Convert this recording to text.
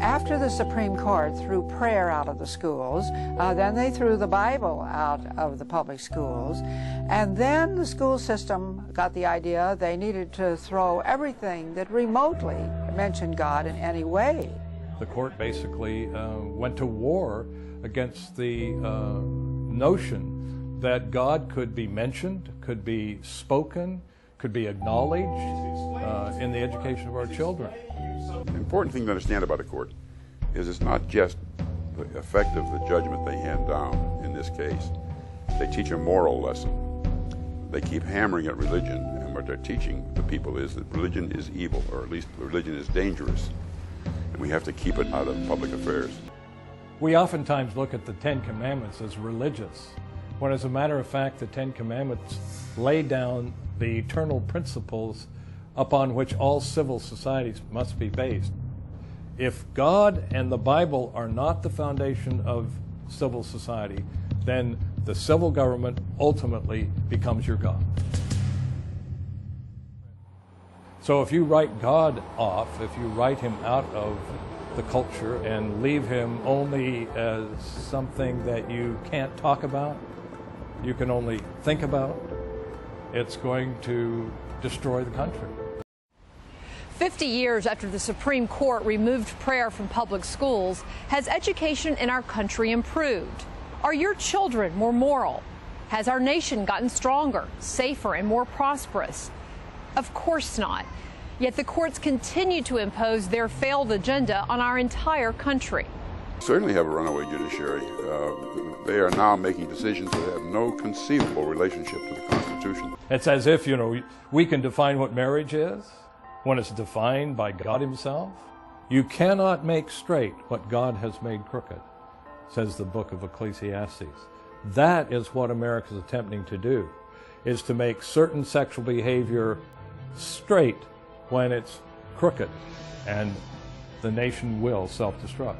After the Supreme Court threw prayer out of the schools, then they threw the Bible out of the public schools, and then the school system got the idea they needed to throw everything that remotely mentioned God in any way. The court basically went to war against the notion that God could be mentioned, could be spoken, could be acknowledged in the education of our children. The important thing to understand about a court is it's not just the effect of the judgment they hand down in this case. They teach a moral lesson. They keep hammering at religion, and what they're teaching the people is that religion is evil, or at least religion is dangerous, and we have to keep it out of public affairs. We oftentimes look at the Ten Commandments as religious, when as a matter of fact the Ten Commandments lay down the eternal principles upon which all civil societies must be based. If God and the Bible are not the foundation of civil society, then the civil government ultimately becomes your God. So if you write God off, if you write him out of the culture and leave him only as something that you can't talk about, you can only think about, it's going to destroy the country. 50 years after the Supreme Court removed prayer from public schools, has education in our country improved? Are your children more moral? Has our nation gotten stronger, safer, and more prosperous? Of course not. Yet the courts continue to impose their failed agenda on our entire country. We certainly have a runaway judiciary. They are now making decisions that have no conceivable relationship to the Constitution. It's as if, we can define what marriage is when it's defined by God himself. You cannot make straight what God has made crooked, says the book of Ecclesiastes. That is what America is attempting to do, is to make certain sexual behavior straight when it's crooked, and the nation will self-destruct.